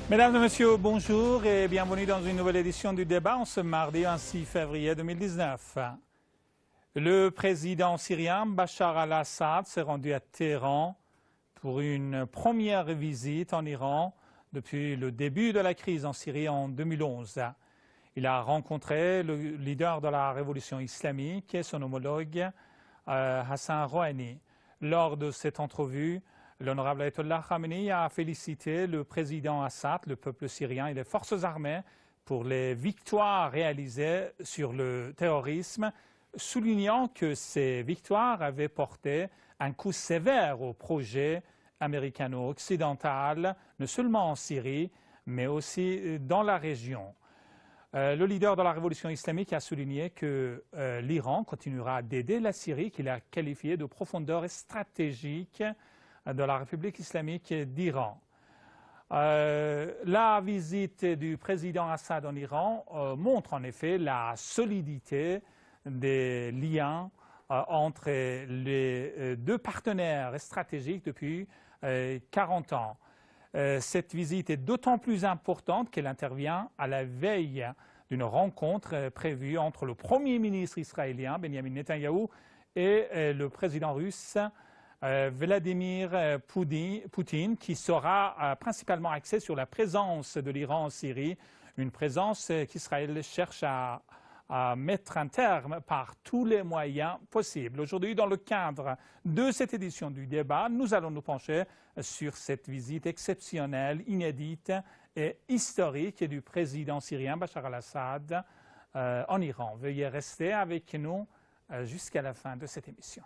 Mesdames et messieurs, bonjour et bienvenue dans une nouvelle édition du débat en ce mardi 6 février 2019. Le président syrien Bachar al-Assad s'est rendu à Téhéran pour une première visite en Iran depuis le début de la crise en Syrie en 2011. Il a rencontré le leader de la révolution islamique et son homologue Hassan Rouhani. Lors de cette entrevue, l'honorable Ayatollah Khamenei a félicité le président Assad, le peuple syrien et les forces armées pour les victoires réalisées sur le terrorisme, soulignant que ces victoires avaient porté un coup sévère au projet américano-occidental, non seulement en Syrie, mais aussi dans la région. Le leader de la révolution islamique a souligné que l'Iran continuera d'aider la Syrie, qu'il a qualifiée de profondeur stratégique de la République islamique d'Iran. La visite du président Assad en Iran montre en effet la solidité des liens entre les deux partenaires stratégiques depuis 40 ans. Cette visite est d'autant plus importante qu'elle intervient à la veille d'une rencontre prévue entre le Premier ministre israélien, Benjamin Netanyahou, et le président russe, Vladimir Poutine, qui sera principalement axé sur la présence de l'Iran en Syrie, une présence qu'Israël cherche à mettre un terme par tous les moyens possibles. Aujourd'hui, dans le cadre de cette édition du débat, nous allons nous pencher sur cette visite exceptionnelle, inédite et historique du président syrien Bachar al-Assad en Iran. Veuillez rester avec nous jusqu'à la fin de cette émission.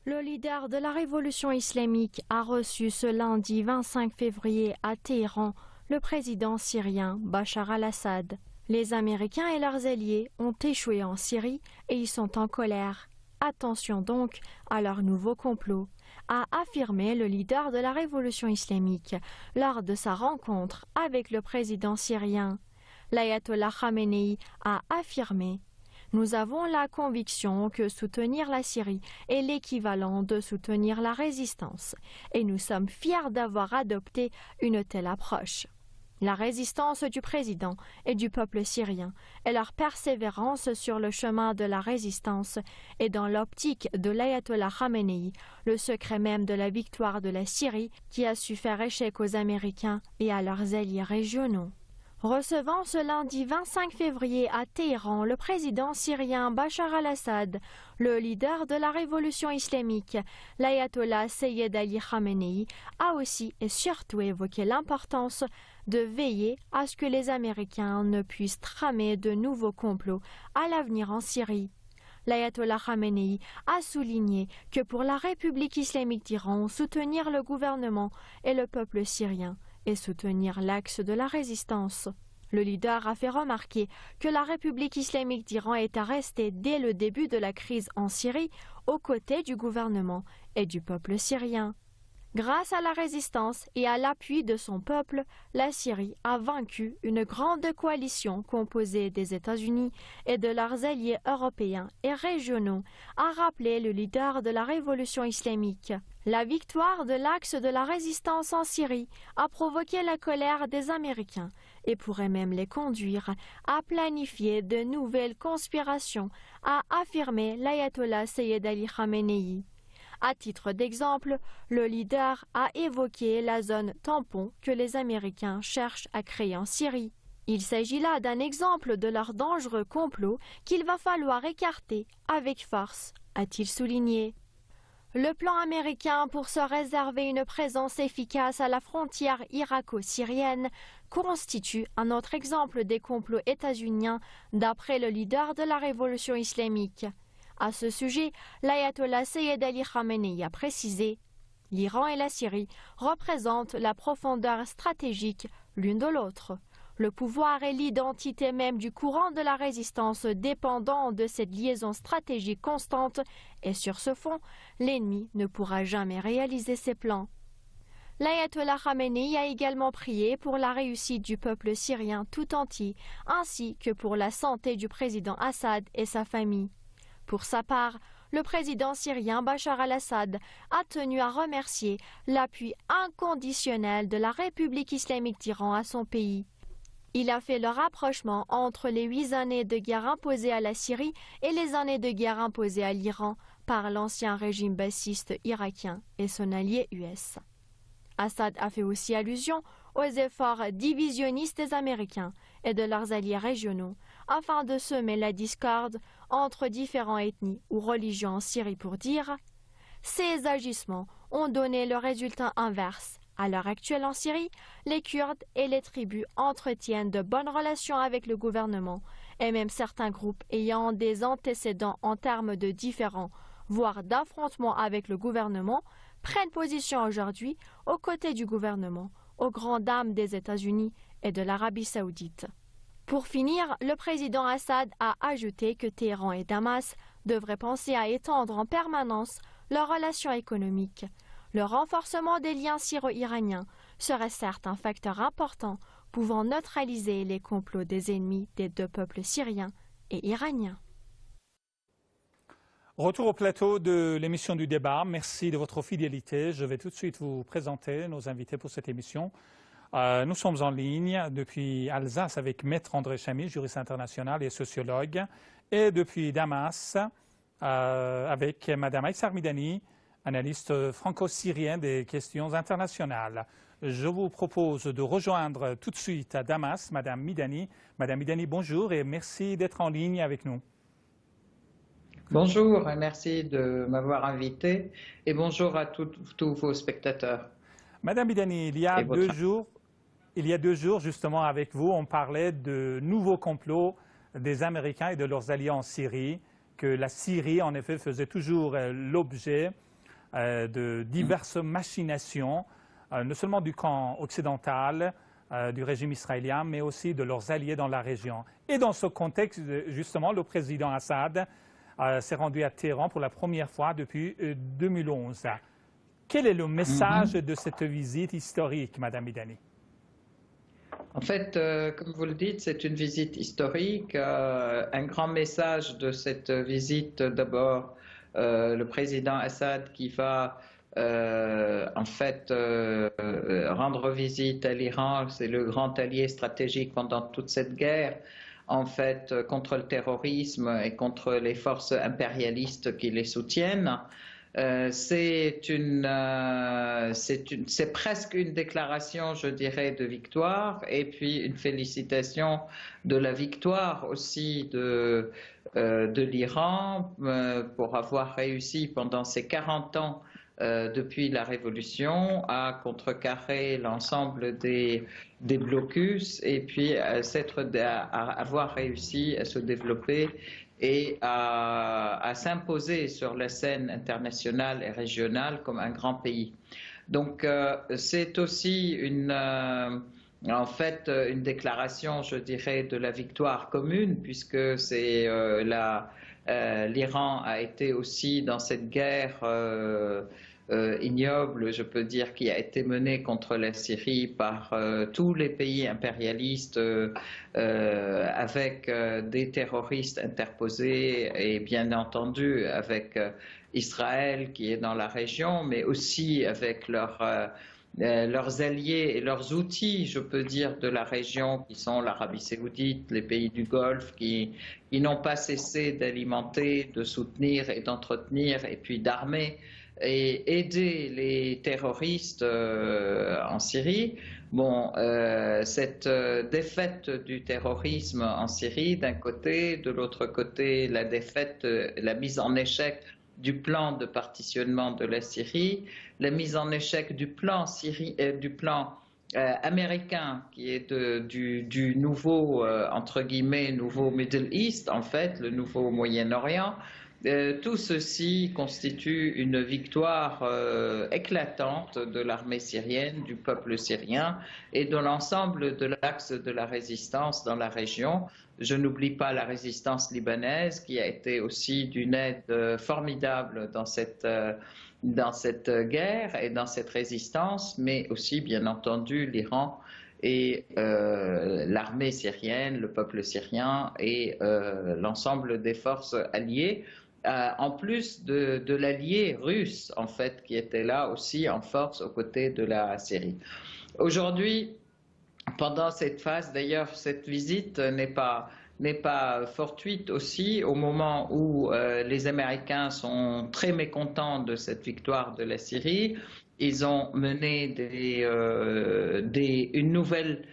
Le leader de la révolution islamique a reçu ce lundi 25 février à Téhéran le président syrien Bachar al-Assad. Les Américains et leurs alliés ont échoué en Syrie et ils sont en colère. Attention donc à leur nouveau complot, a affirmé le leader de la révolution islamique lors de sa rencontre avec le président syrien. L'ayatollah Khamenei a affirmé: nous avons la conviction que soutenir la Syrie est l'équivalent de soutenir la résistance et nous sommes fiers d'avoir adopté une telle approche. La résistance du président et du peuple syrien et leur persévérance sur le chemin de la résistance est dans l'optique de l'ayatollah Khamenei, le secret même de la victoire de la Syrie qui a su faire échec aux Américains et à leurs alliés régionaux. Recevant ce lundi 25 février à Téhéran le président syrien Bachar al-Assad, le leader de la révolution islamique, l'ayatollah Seyyed Ali Khamenei, a aussi et surtout évoqué l'importance de veiller à ce que les Américains ne puissent tramer de nouveaux complots à l'avenir en Syrie. L'ayatollah Khamenei a souligné que pour la République islamique d'Iran, soutenir le gouvernement et le peuple syrien et soutenir l'axe de la résistance. Le leader a fait remarquer que la République islamique d'Iran est restée dès le début de la crise en Syrie aux côtés du gouvernement et du peuple syrien. Grâce à la résistance et à l'appui de son peuple, la Syrie a vaincu une grande coalition composée des États-Unis et de leurs alliés européens et régionaux, a rappelé le leader de la révolution islamique. La victoire de l'axe de la résistance en Syrie a provoqué la colère des Américains et pourrait même les conduire à planifier de nouvelles conspirations, a affirmé l'ayatollah Seyyed Ali Khamenei. À titre d'exemple, le leader a évoqué la zone tampon que les Américains cherchent à créer en Syrie. Il s'agit là d'un exemple de leur dangereux complot qu'il va falloir écarter avec force, a-t-il souligné. Le plan américain pour se réserver une présence efficace à la frontière irako-syrienne constitue un autre exemple des complots états-uniens d'après le leader de la révolution islamique. À ce sujet, l'ayatollah Seyyed Ali Khamenei a précisé: l'Iran et la Syrie représentent la profondeur stratégique l'une de l'autre. Le pouvoir et l'identité même du courant de la résistance dépendant de cette liaison stratégique constante, et sur ce fond, l'ennemi ne pourra jamais réaliser ses plans. L'ayatollah Khamenei a également prié pour la réussite du peuple syrien tout entier, ainsi que pour la santé du président Assad et sa famille. Pour sa part, le président syrien Bachar al-Assad a tenu à remercier l'appui inconditionnel de la République islamique d'Iran à son pays. Il a fait le rapprochement entre les 8 années de guerre imposées à la Syrie et les années de guerre imposées à l'Iran par l'ancien régime bassiste irakien et son allié US. Assad a fait aussi allusion aux efforts divisionnistes des Américains et de leurs alliés régionaux afin de semer la discorde entre différentes ethnies ou religions en Syrie pour dire « Ces agissements ont donné le résultat inverse. À l'heure actuelle en Syrie, les Kurdes et les tribus entretiennent de bonnes relations avec le gouvernement et même certains groupes ayant des antécédents en termes de différends, voire d'affrontements avec le gouvernement, prennent position aujourd'hui aux côtés du gouvernement, aux grandes dames des États-Unis et de l'Arabie saoudite. » Pour finir, le président Assad a ajouté que Téhéran et Damas devraient penser à étendre en permanence leurs relations économiques. Le renforcement des liens syro-iraniens serait certes un facteur important pouvant neutraliser les complots des ennemis des deux peuples syriens et iraniens. Retour au plateau de l'émission du débat. Merci de votre fidélité. Je vais tout de suite vous présenter nos invités pour cette émission. Nous sommes en ligne depuis Alsace avec Maître André Chamy, juriste international et sociologue, et depuis Damas avec Madame Aïssar Midani, analyste franco-syrienne des questions internationales. Je vous propose de rejoindre tout de suite à Damas Madame Midani. Madame Midani, bonjour et merci d'être en ligne avec nous. Bonjour, merci de m'avoir invité et bonjour à tous vos spectateurs. Madame Midani, il y a 2 jours, justement, avec vous, on parlait de nouveaux complots des Américains et de leurs alliés en Syrie, que la Syrie, en effet, faisait toujours l'objet de diverses machinations, non seulement du camp occidental, du régime israélien, mais aussi de leurs alliés dans la région. Et dans ce contexte, justement, le président Assad s'est rendu à Téhéran pour la première fois depuis 2011. Quel est le message de cette visite historique, Madame Midani? En fait, comme vous le dites, c'est une visite historique. Un grand message de cette visite, d'abord, le président Assad qui va en fait rendre visite à l'Iran. C'est le grand allié stratégique pendant toute cette guerre, en fait, contre le terrorisme et contre les forces impérialistes qui les soutiennent. C'est presque une déclaration, je dirais, de victoire et puis une félicitation de la victoire aussi de l'Iran pour avoir réussi pendant ces 40 ans depuis la Révolution à contrecarrer l'ensemble des blocus et puis à avoir réussi à se développer et à s'imposer sur la scène internationale et régionale comme un grand pays. Donc c'est aussi en fait une déclaration, je dirais, de la victoire commune, puisque c'est l'Iran a été aussi dans cette guerre ignoble, je peux dire, qui a été menée contre la Syrie par tous les pays impérialistes avec des terroristes interposés et bien entendu avec Israël qui est dans la région, mais aussi avec leurs alliés et leurs outils, je peux dire, de la région qui sont l'Arabie saoudite, les pays du Golfe qui n'ont pas cessé d'alimenter, de soutenir et d'entretenir et puis d'armer et aider les terroristes en Syrie. Bon, cette défaite du terrorisme en Syrie d'un côté, de l'autre côté la défaite, la mise en échec du plan de partitionnement de la Syrie, la mise en échec du plan américain qui est du nouveau, entre guillemets, nouveau Middle East, en fait, le nouveau Moyen-Orient. Tout ceci constitue une victoire éclatante de l'armée syrienne, du peuple syrien et de l'ensemble de l'axe de la résistance dans la région. Je n'oublie pas la résistance libanaise qui a été aussi d'une aide formidable dans cette guerre et dans cette résistance, mais aussi bien entendu l'Iran et l'armée syrienne, le peuple syrien et l'ensemble des forces alliées. en plus de l'allié russe, en fait, qui était là aussi en force aux côtés de la Syrie. Aujourd'hui, pendant cette phase, d'ailleurs, cette visite n'est pas fortuite aussi au moment où les Américains sont très mécontents de cette victoire de la Syrie. Ils ont mené une nouvelle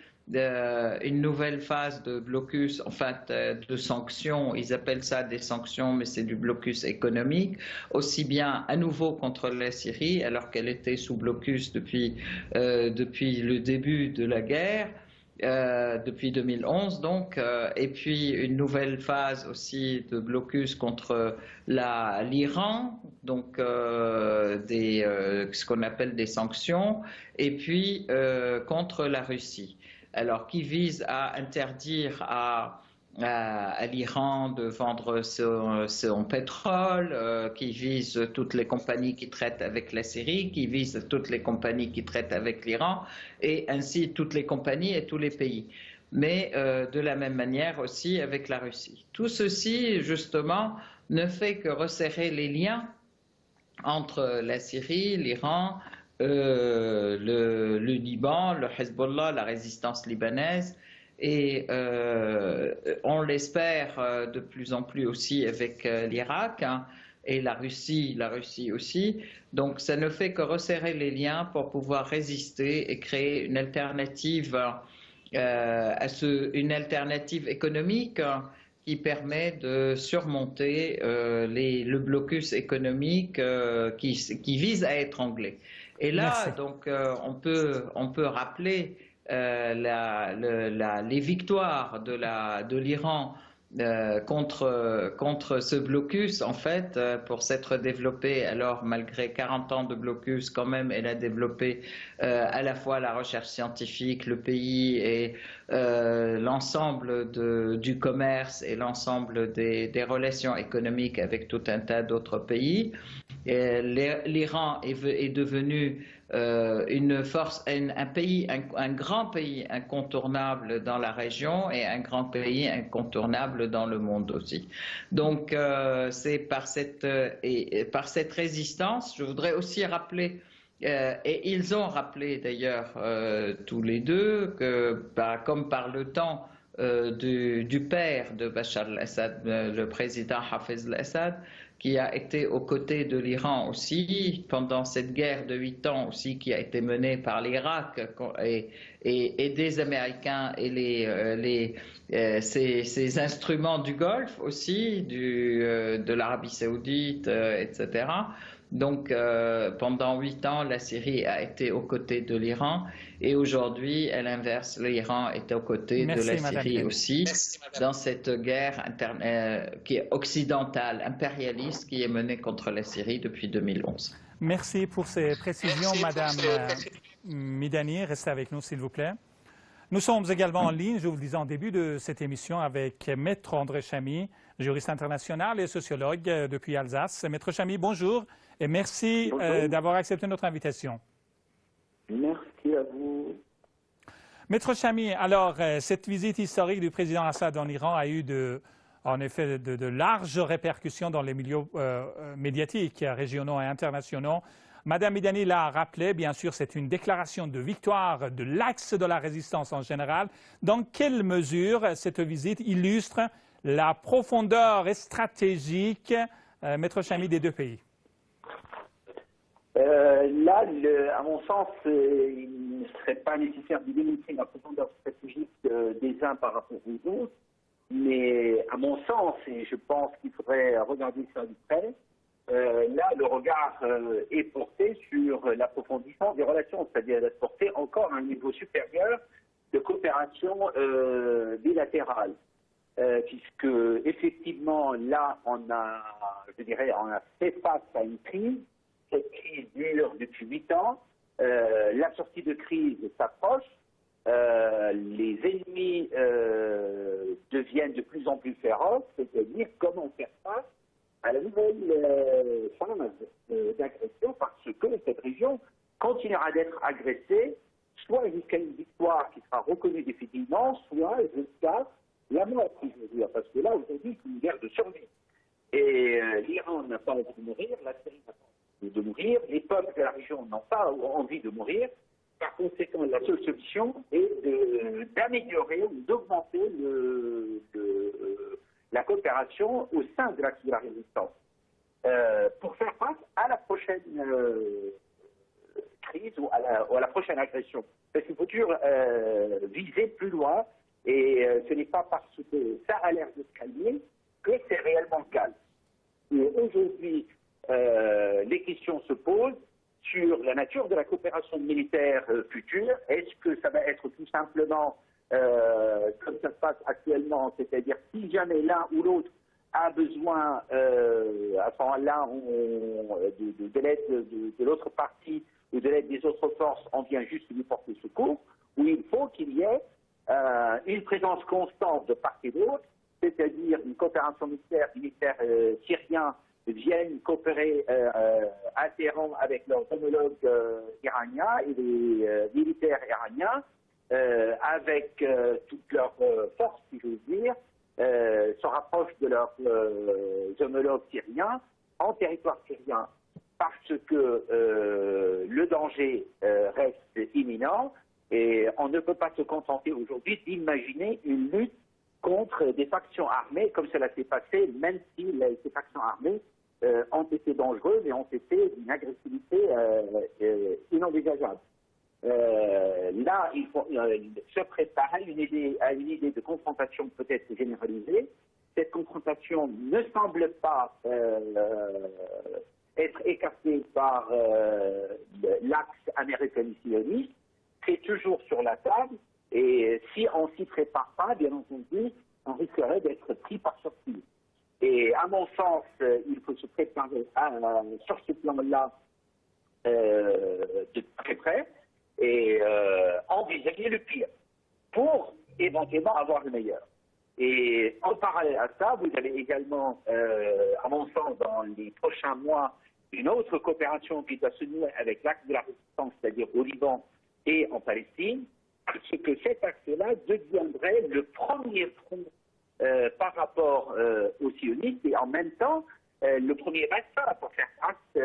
phase de blocus, en fait, de sanctions. Ils appellent ça des sanctions, mais c'est du blocus économique, aussi bien à nouveau contre la Syrie, alors qu'elle était sous blocus depuis le début de la guerre. Depuis 2011 donc, et puis une nouvelle phase aussi de blocus contre l'Iran, donc ce qu'on appelle des sanctions, et puis contre la Russie. Alors qui vise à interdire à l'Iran de vendre son pétrole, qui vise toutes les compagnies qui traitent avec la Syrie, qui vise toutes les compagnies qui traitent avec l'Iran, et ainsi toutes les compagnies et tous les pays. Mais de la même manière aussi avec la Russie. Tout ceci, justement, ne fait que resserrer les liens entre la Syrie, l'Iran, le Liban, le Hezbollah, la résistance libanaise, et on l'espère de plus en plus aussi avec l'Irak, hein, et la Russie aussi. Donc ça ne fait que resserrer les liens pour pouvoir résister et créer une alternative, une alternative économique qui permet de surmonter le blocus économique qui vise à étrangler. Et là, Merci. donc, on peut rappeler les victoires de l'Iran contre ce blocus, en fait, pour s'être développée. Alors, malgré 40 ans de blocus, quand même, elle a développé à la fois la recherche scientifique, le pays et l'ensemble du commerce et l'ensemble des relations économiques avec tout un tas d'autres pays. L'Iran est devenu une force, un grand pays incontournable dans la région et un grand pays incontournable dans le monde aussi. Donc c'est par cette résistance, je voudrais aussi rappeler, et ils ont rappelé d'ailleurs tous les deux, que comme par le temps du père de Bachar al-Assad, le président Hafez al-Assad, qui a été aux côtés de l'Iran aussi pendant cette guerre de 8 ans aussi qui a été menée par l'Irak et des Américains et ces instruments du Golfe aussi, de l'Arabie Saoudite, etc. Donc pendant 8 ans, la Syrie a été aux côtés de l'Iran et aujourd'hui, à l'inverse, l'Iran est aux côtés de la Syrie aussi, dans cette guerre qui est occidentale, impérialiste, qui est menée contre la Syrie depuis 2011. Merci pour ces précisions, Madame Midani. Restez avec nous, s'il vous plaît. Nous sommes également en ligne, je vous le disais en début de cette émission, avec Maître André Chamy, juriste international et sociologue depuis Alsace. Maître Chamy, bonjour et merci d'avoir accepté notre invitation. Merci à vous. Maître Chamy, alors cette visite historique du président Assad en Iran a eu en effet de larges répercussions dans les milieux médiatiques régionaux et internationaux. Madame Midani l'a rappelé, bien sûr, c'est une déclaration de victoire de l'axe de la résistance en général. Dans quelle mesure cette visite illustre la profondeur stratégique, Maître Chamy, des deux pays? Là, à mon sens, il ne serait pas nécessaire de démontrer la profondeur stratégique des uns par rapport aux autres, mais à mon sens, et je pense qu'il faudrait regarder ça de près, là, le regard est porté sur l'approfondissement des relations, c'est-à-dire d'être porté encore à un niveau supérieur de coopération bilatérale. Puisque, effectivement, là, on a fait face à une crise. Cette crise dure depuis 8 ans. La sortie de crise s'approche. Les ennemis deviennent de plus en plus féroces, c'est-à-dire comment faire face à la nouvelle phase d'agression, parce que cette région continuera d'être agressée, soit jusqu'à une victoire qui sera reconnue définitivement, soit jusqu'à la mort, si je veux dire, parce que là, aujourd'hui, c'est une guerre de survie. Et et l'Iran n'a pas envie de mourir, la Syrie n'a pas envie de mourir, les peuples de la région n'ont pas envie de mourir. Par conséquent, la seule solution est d'améliorer ou d'augmenter la coopération au sein de l'axe de la résistance pour faire face à la prochaine crise ou à la prochaine agression. Parce qu'il faut toujours viser plus loin et ce n'est pas parce que ça a l'air de se calmer que c'est réellement calme. Et aujourd'hui, les questions se posent sur la nature de la coopération militaire future. Est-ce que ça va être tout simplement comme ça se passe actuellement, c'est-à-dire si jamais l'un ou l'autre a besoin, à ce moment-là, de l'aide de l'autre partie ou de l'aide des autres forces, on vient juste lui porter secours, ou il faut qu'il y ait une présence constante de part et d'autre, c'est-à-dire une coopération militaire syriens viennent coopérer à Téhéran avec leurs homologues iraniens et les militaires iraniens, avec toutes leurs forces, si j'ose dire, se rapprochent de leurs homologues syriens en territoire syrien parce que le danger reste imminent et on ne peut pas se contenter aujourd'hui d'imaginer une lutte contre des factions armées comme cela s'est passé, même si ces factions armées ont été dangereuses et ont été d'une agressivité inenvisageable. Là, il faut se préparer à une idée de confrontation peut-être généralisée. Cette confrontation ne semble pas être écartée par l'axe américano-sioniste. C'est toujours sur la table et si on s'y prépare pas, bien entendu, on risquerait d'être pris par surprise. Et à mon sens, il faut se préparer sur ce plan-là de très près et envisager le pire pour éventuellement avoir le meilleur. Et en parallèle à ça, vous avez également, à mon sens, dans les prochains mois, une autre coopération qui doit se nouer avec l'axe de la résistance, c'est-à-dire au Liban et en Palestine, parce que cet axe-là deviendrait le premier front par rapport aux sionistes et en même temps le premier bassin pour faire face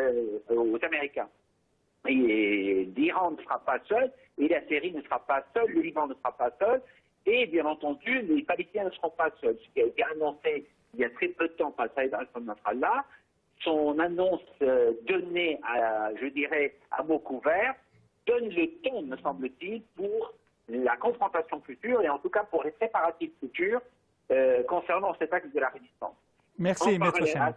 aux Américains. Et l'Iran ne sera pas seul, et la Syrie ne sera pas seule, le Liban ne sera pas seul, et bien entendu, les Palestiniens ne seront pas seuls. Ce qui a été annoncé il y a très peu de temps par Saïd al-Nasrallah, son annonce donnée, je dirais, à mots couverts, donne le ton, me semble-t-il, pour la confrontation future, et en tout cas pour les préparatifs futurs concernant cet axe de la résistance. Merci, Maître Chami.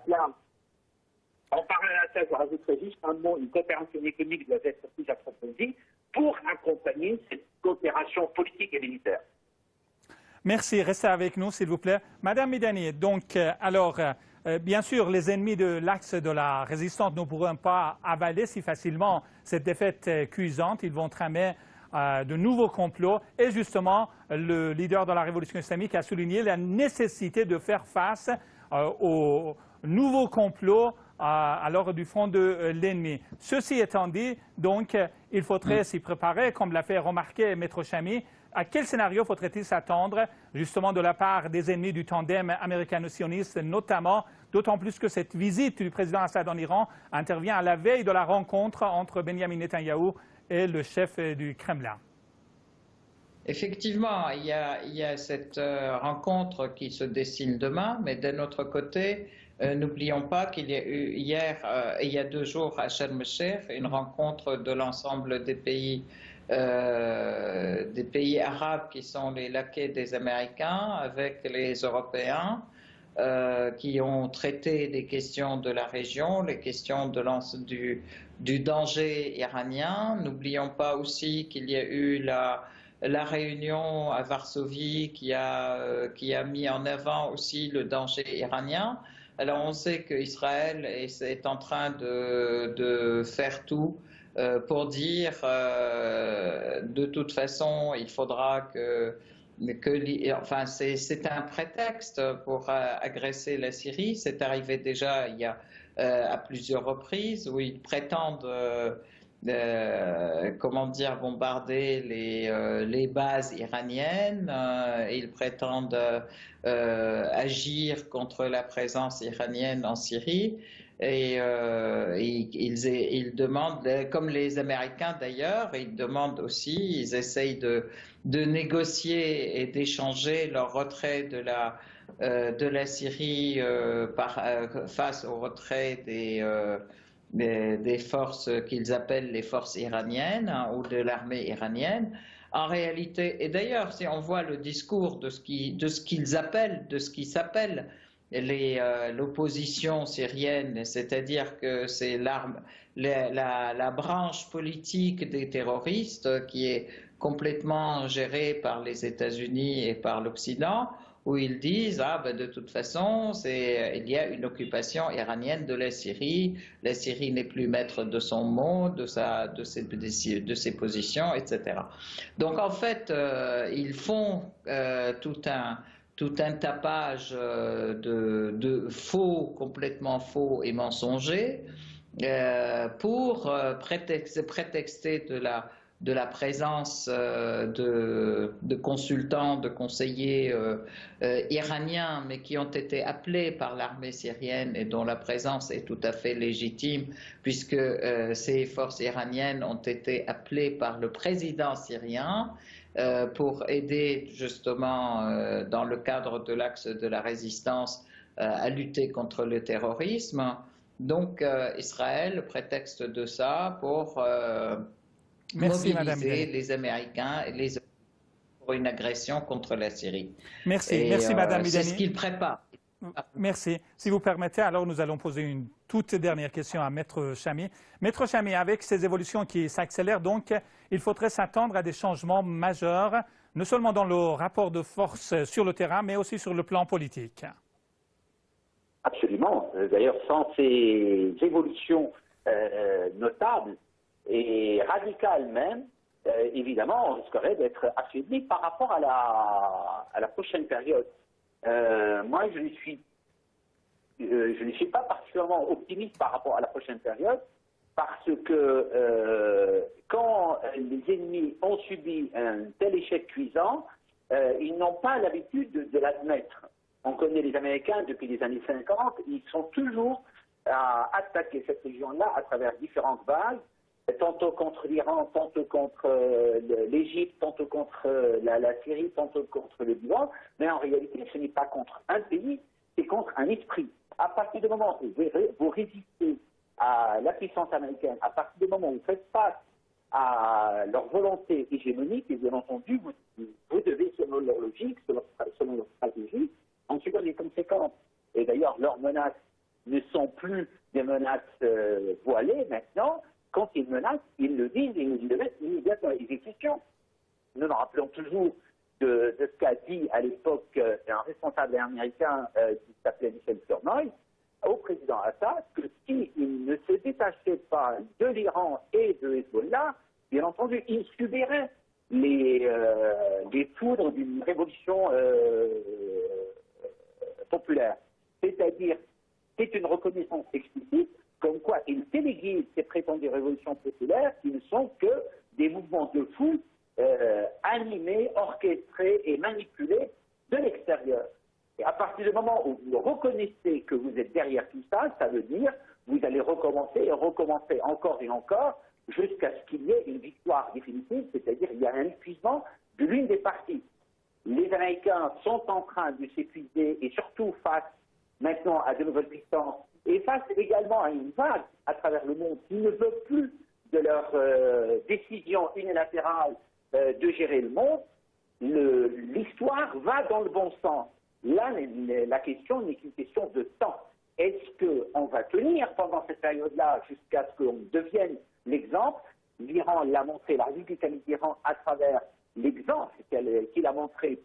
En parallèle à ça, je rajouterai juste un mot, une coopération économique doit être plus approfondie pour accompagner cette coopération politique et militaire. Merci. Restez avec nous, s'il vous plaît. Madame Midani, donc, bien sûr, les ennemis de l'axe de la résistance ne pourront pas avaler si facilement cette défaite cuisante. Ils vont tramer de nouveaux complots. Et justement, le leader de la révolution islamique a souligné la nécessité de faire face aux nouveaux complots alors du front de l'ennemi. Ceci étant dit, donc, il faudrait s'y préparer, comme l'a fait remarquer Maître Chami. À quel scénario faudrait-il s'attendre, justement, de la part des ennemis du tandem américano-sioniste, notamment, d'autant plus que cette visite du président Assad en Iran intervient à la veille de la rencontre entre Benjamin Netanyahou et le chef du Kremlin? Effectivement, il y a cette rencontre qui se dessine demain, mais d'un autre côté, n'oublions pas qu'il y a eu hier, il y a 2 jours à Sharm el-Sheikh, une rencontre de l'ensemble des pays arabes qui sont les laquais des Américains avec les Européens qui ont traité des questions de la région, les questions du danger iranien. N'oublions pas aussi qu'il y a eu la réunion à Varsovie qui a mis en avant aussi le danger iranien. Alors on sait qu'Israël est en train de faire tout pour dire de toute façon il faudra enfin c'est un prétexte pour agresser la Syrie. C'est arrivé déjà il y a à plusieurs reprises où ils prétendent comment dire, bombarder les bases iraniennes. Ils prétendent agir contre la présence iranienne en Syrie. Et ils demandent, comme les Américains d'ailleurs, ils demandent aussi, ils essayent de négocier et d'échanger leur retrait de la Syrie face au retrait des forces qu'ils appellent les forces iraniennes, hein, ou de l'armée iranienne. En réalité, et d'ailleurs, si on voit le discours de ce qu'ils appellent, de ce qui s'appelle l'opposition syrienne, c'est-à-dire que c'est la branche politique des terroristes qui est complètement gérée par les États-Unis et par l'Occident, où ils disent de toute façon il y a une occupation iranienne de la Syrie n'est plus maître de son mot, de ses positions, etc. Donc en fait, ils font tout un tapage de faux, complètement faux et mensongers pour prétexter de la présence de consultants, de conseillers iraniens, mais qui ont été appelés par l'armée syrienne et dont la présence est tout à fait légitime, puisque ces forces iraniennes ont été appelées par le président syrien pour aider justement dans le cadre de l'axe de la résistance à lutter contre le terrorisme. Donc Israël prétexte de ça pour mobiliser les Américains et pour une agression contre la Syrie. Merci Madame Midani. C'est ce qu'ils préparent. Merci. Si vous permettez, alors nous allons poser une toute dernière question à Maître Chamy. Maître Chamy, avec ces évolutions qui s'accélèrent, donc, il faudrait s'attendre à des changements majeurs, non seulement dans le rapport de force sur le terrain, mais aussi sur le plan politique. Absolument. D'ailleurs, sans ces évolutions notables et radicales même, évidemment, on risquerait d'être affaibli par rapport à la prochaine période. Moi, je ne suis pas particulièrement optimiste par rapport à la prochaine période, parce que quand les ennemis ont subi un tel échec cuisant, ils n'ont pas l'habitude de l'admettre. On connaît les Américains depuis les années 50, ils sont toujours à attaquer cette région-là à travers différentes bases, tantôt contre l'Iran, tantôt contre l'Égypte, tantôt contre la Syrie, tantôt contre le Liban, mais en réalité, ce n'est pas contre un pays, c'est contre un esprit. À partir du moment où vous résistez à la puissance américaine, à partir du moment où vous faites face à leur volonté hégémonique, et bien entendu, vous devez, selon leur logique, selon leur stratégie, en subir les conséquences. Et d'ailleurs, leurs menaces ne sont plus des menaces voilées maintenant. Quand ils menacent, ils le disent et ils le mettent immédiatement à l'exécution. Nous nous rappelons toujours de ce qu'a dit à l'époque un responsable américain qui s'appelait Michel Flournoy au président Assad, que s'il ne se détachait pas de l'Iran et de Hezbollah, bien entendu, il subirait les foudres d'une révolution populaire. C'est-à-dire, c'est une reconnaissance explicite comme quoi il téléguise ces prétendues révolutions populaires qui ne sont que des mouvements de foule animés, orchestrés et manipulés de l'extérieur. Et à partir du moment où vous reconnaissez que vous êtes derrière tout ça, ça veut dire que vous allez recommencer et recommencer encore et encore jusqu'à ce qu'il y ait une victoire définitive, c'est-à-dire qu'il y a un épuisement de l'une des parties. Les Américains sont en train de s'épuiser et surtout face maintenant à de nouvelles puissances et face également à une vague à travers le monde qui ne veut plus de leur décision unilatérale de gérer le monde, l'histoire va dans le bon sens. Là, la question n'est qu'une question de temps. Est-ce qu'on va tenir pendant cette période-là jusqu'à ce qu'on devienne l'exemple? L'Iran l'a montré, la République islamique d'Iran, à travers l'exemple qu'il a montré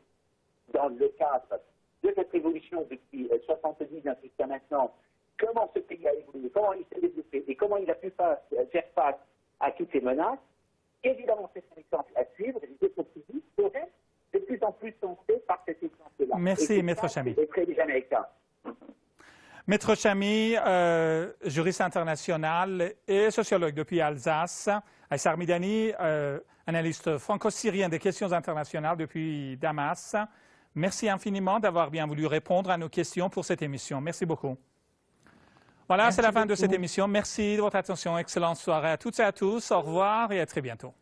dans le cadre de cette révolution depuis 70 jusqu'à maintenant, comment ce pays a évolué, comment il s'est développé et comment il a pu faire face à toutes ces menaces. Évidemment, c'est un exemple à suivre. Les autres pays seraient de plus en plus tentés par cet exemple-là. Merci, Maître Chamy. Les Américains. Maître Chami, juriste international et sociologue depuis Alsace. Aïssar Midani, analyste franco-syrien des questions internationales depuis Damas. Merci infiniment d'avoir bien voulu répondre à nos questions pour cette émission. Merci beaucoup. Voilà, c'est la fin de cette émission. Merci de votre attention. Excellente soirée à toutes et à tous. Au revoir et à très bientôt.